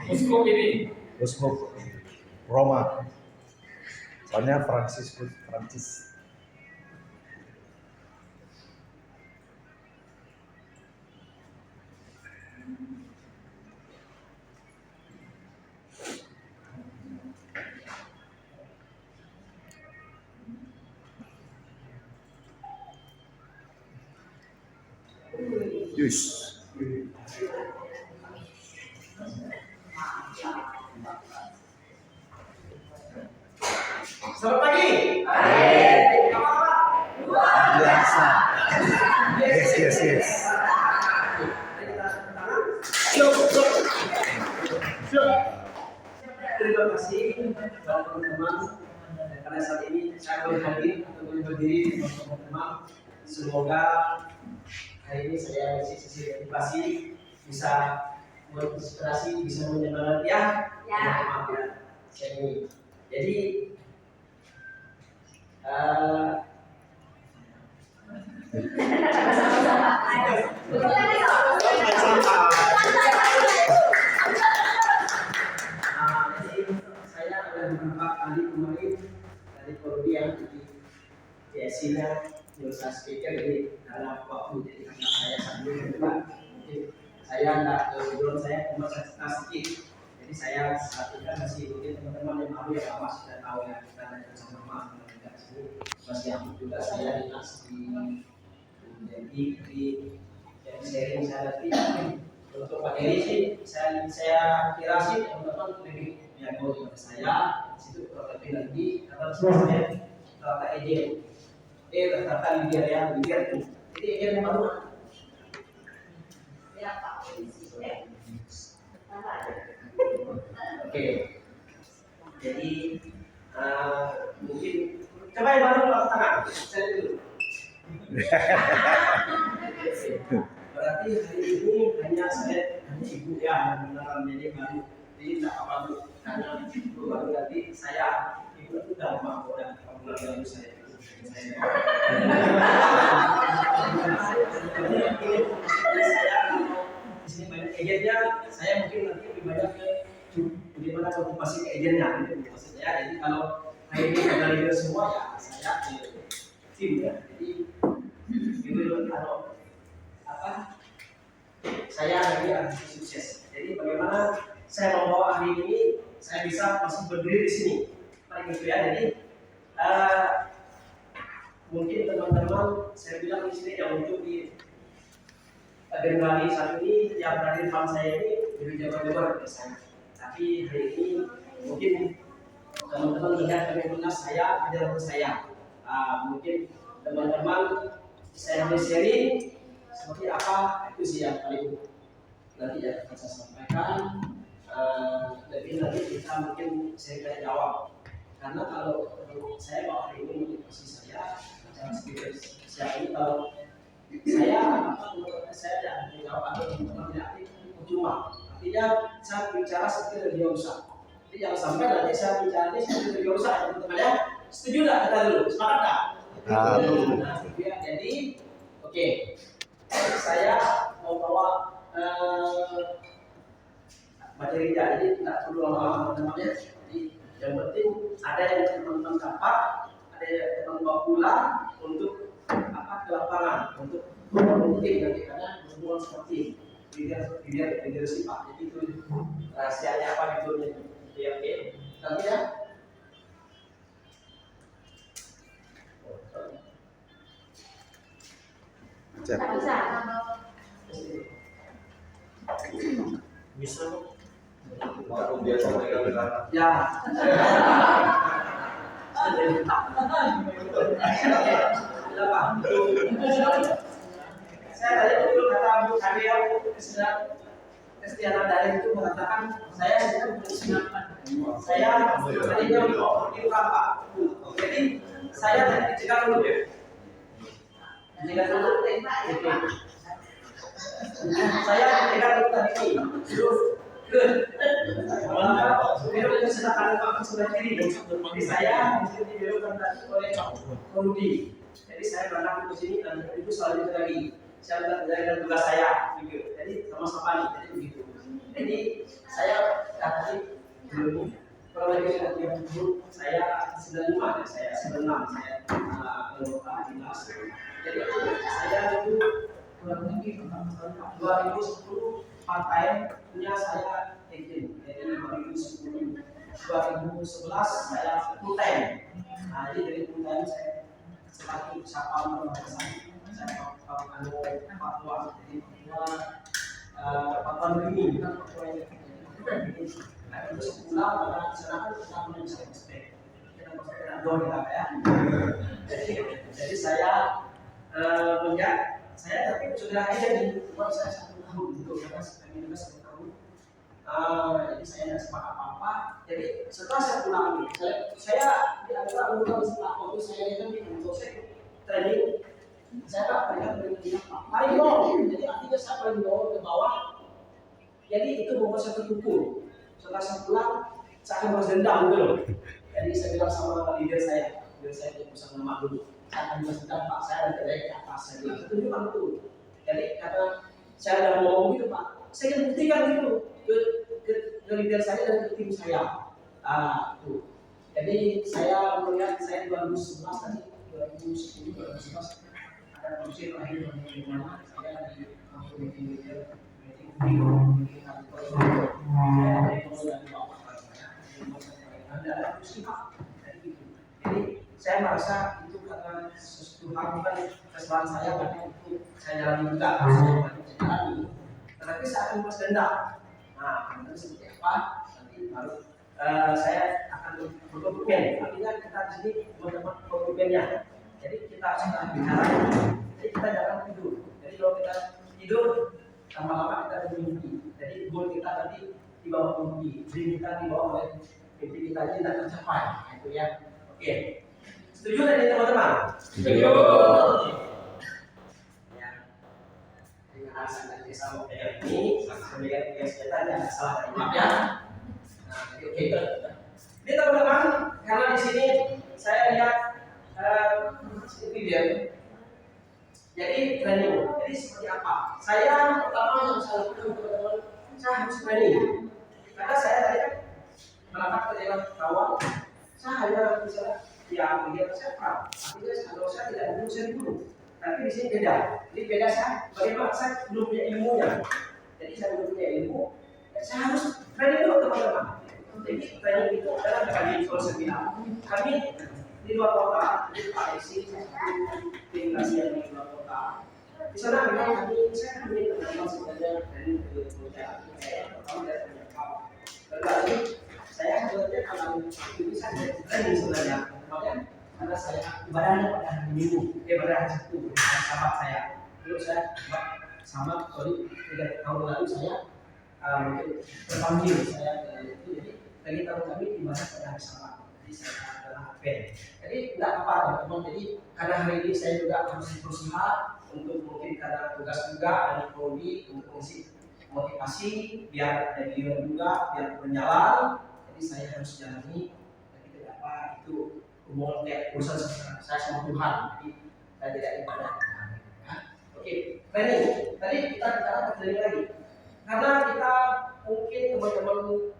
Uskup ini. Uskup Roma. Soalnya Prancis. Yus. Selamat pagi. Biasa. Yes. Terima kasih kepada teman-teman karena saat ini saya boleh hadir atau boleh berdiri dengan teman-teman. Semoga hari ini saya sisi motivasi bisa menginspirasi, bisa menyemangati ya. Maaf ya. Saya ini. Jadi saya ada beberapa kali kemarin dari Kolombia yang di DSI-nya Indonesia Speaker, jadi karena waktu jadi karena saya sambil berdua mungkin saya nggak belum saya cuma cerita sedikit. Jadi saya saat ini masih mungkin teman-teman yang baru yang lama sudah tahu ya, kita ada bersama-sama di sini masih aktif juga saya dinas di jadi sharing saya nanti untuk Pak Heri sih saya kira sih teman-teman lebih jago daripada saya di situ lebih lagi karena sebenarnya rata ejen rata lidiar ya lidiar jadi ejen yang baru ya Pak oke jadi mungkin coba yang baru angkat tangan saya dulu. Berarti hari ini hanya ibu ya yang benar jadi baru jadi tidak apa bu karena ibu baru nanti saya ibu itu udah lama udah bulan lalu saya di sini banyak ejennya saya mungkin nanti lebih banyak ke bagaimana motivasi ke ejennya itu maksudnya jadi kalau hari ini ada leader semua ya saya tim ya jadi itu kalau saya lagi harus sukses. Jadi bagaimana saya membawa hari ini saya bisa masih berdiri di sini. Paling gitu ya. Jadi mungkin teman-teman saya bilang di sini yang untuk di Generali saat ini yang berada di depan saya ini lebih jauh-jauh dari saya. Tapi hari ini mungkin teman-teman melihat bagaimana saya ajaran saya. Mungkin teman-teman saya sharing seperti apa itu sih yang paling nanti ya akan saya sampaikan lebih nanti kita mungkin saya tanya jawab karena kalau saya bawa hari ini motivasi saya cara speaker saya ini kalau saya saya tidak menjawab atau teman-teman tidak cuma artinya saya bicara seperti radio rusak jadi jangan sampai nanti saya bicara ini seperti radio rusak teman-teman ya setuju nggak kita dulu sepakat nggak jadi oke. Saya mau bawa materi jadi tidak perlu lama-lama teman-teman ya. Jadi yang penting ada yang teman-teman dapat, ada yang teman bawa pulang untuk ke lapangan untuk mungkin nanti karena hubungan seperti biar sifat. Jadi itu rahasianya apa judulnya itu. Oke. Tapi ya. Bisa walaupun biasa ya saya tadi betul kata Bu Kadia Kristiana Dari itu mengatakan saya sedang mempersiapkan saya tadinya mau di apa jadi saya tadi dicegah dulu ya dicegah dulu saya dicegah dulu tadi terus beliau yang sedang ada sebelah kiri jadi saya di beliau tadi oleh Rudi jadi saya berangkat ke sini dan itu selanjutnya lagi saya menjalankan tugas saya, gitu. Jadi sama-sama nih, jadi begitu. Jadi saya tadi dulu kalau lagi sudah 30, saya 95 ya, saya 96, saya anggota dinas. Jadi saya dulu kurang lebih 2010 part time punya saya agent. Jadi 2010 2011 saya full time. Nah, jadi dari full time saya sebagai siapa pembahasan saya Papua, jadi Papua Nugini bukan Papua ini. Nah, itu sebulan karena di sana kan kita punya bisa prospek, kita prospek dua kita ya. Jadi saya punya saya tapi sudah ada di rumah saya 1 tahun gitu karena kami juga 1 tahun. Jadi saya tidak sempat apa-apa. Jadi setelah saya pulang ini, saya di antara anggota setelah waktu saya kan di kantor saya training, saya tak pernah berpikir paling bawah. Jadi artinya saya paling bawah ke bawah. Jadi itu membuat saya terpukul. Setelah saya pulang, saya akan balas dendam gitu loh. Jadi saya bilang sama leader saya di perusahaan nama dulu, saya akan balas dendam Pak, saya ada kerja ke atas. Saya bilang, setuju Pak betul. Jadi kata saya udah ngomong gitu Pak, saya ingin buktikan gitu ke leader saya dan ke tim saya. Tuh. Jadi saya melihat saya 2011 tadi 2010 2011 ada kursi terakhir di mana saya di kampung di jadi saya merasa itu karena sesuatu hal bukan kesalahan saya, karena itu saya jalani juga tetapi saya akan balas dendam. Nah, nanti seperti apa nanti baru saya akan berkomitmen. Artinya kita di sini teman-teman komitmennya. Jadi kita sudah bicara, jadi kita jangan tidur. Jadi kalau kita tidur lama-lama kita bermimpi. Jadi goal kita tadi di bawah mimpi, dream kita di bawah oleh mimpi kita ini tidak tercapai. Itu ya. Oke. Setuju tadi teman-teman? Setuju. Ya. Dengan alasan dari sama ini, kemudian senjata tidak salah dari map ya. Nah, oke. Ini teman-teman, karena di sini saya lihat video. Jadi training. Jadi seperti apa? Saya pertama yang saya lakukan teman-teman, saya harus training. Karena saya tadi kan melangkah ke dalam kawan, saya hanya misalnya ya kegiatan saya pernah. Artinya kalau saya tidak dulu saya dulu. Tapi di sini beda. Jadi beda saya. Bagaimana saya belum punya ilmunya. Jadi saya belum punya ilmu. Saya harus training dulu teman-teman. Jadi training itu adalah kami kalau saya bilang kami di luar kota, di Pak Esi, tim yang di luar kota. Di sana memang saya punya teman sebenarnya dari pekerjaan saya, pertama dari penyakit. Tetapi saya sebenarnya kalau itu saya training sebenarnya, makanya karena saya ibadahnya pada hari Minggu, pada hari Sabtu, dengan sahabat saya. Terus saya sama 3 tahun lalu saya mungkin terpanggil saya ke itu, jadi bagi tahun kami ibadah pada hari Sabat. Jadi saya adalah band. Jadi tidak apa teman-teman. Jadi karena hari ini saya juga harus berusaha untuk mungkin karena tugas juga dari prodi untuk mengisi motivasi biar ada giliran juga biar berjalan. Jadi saya harus jalani. Jadi tidak apa itu hubungan urusan saya sama Tuhan. Jadi saya tidak ibadah. Oke, training. Tadi kita bicara training lagi. Karena kita mungkin teman-teman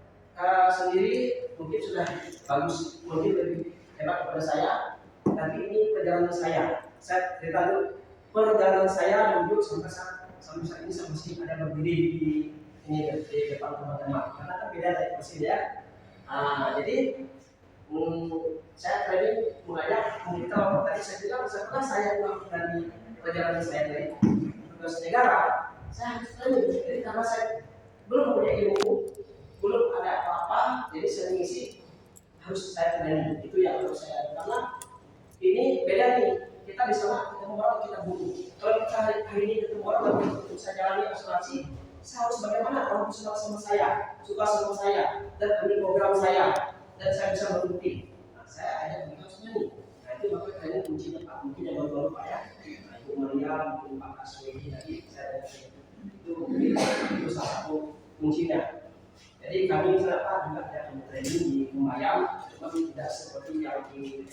sendiri mungkin sudah bagus, mungkin lebih hebat kepada saya, tapi ini perjalanan saya cerita dulu perjalanan saya menuju sampai saat ini saya masih ada berdiri di ini di depan teman-teman karena kan beda dari mesin ya. Jadi saya training mengajak kita tadi saya bilang setelah saya pulang dari perjalanan saya dari tugas negara, saya harus training. Jadi karena saya belum punya ilmu, belum ada apa-apa, jadi saya mengisi harus saya training. Itu yang harus saya karena ini beda nih. Kita di sana ketemu orang kita butuh. Kalau kita hari ini ketemu orang untuk saya jalani asuransi, saya harus bagaimana orang suka sama saya, dan ambil program saya, dan saya bisa berbukti. Nah, saya ada tugasnya nih. Nah itu maka training kuncinya Pak, mungkin yang baru-baru Pak ya. Nah, Ibu Maria, mungkin Pak Aswedi tadi saya itu mungkin itu salah satu kuncinya. Jadi kami misalnya juga ada training di Lumayan, tapi tidak seperti yang di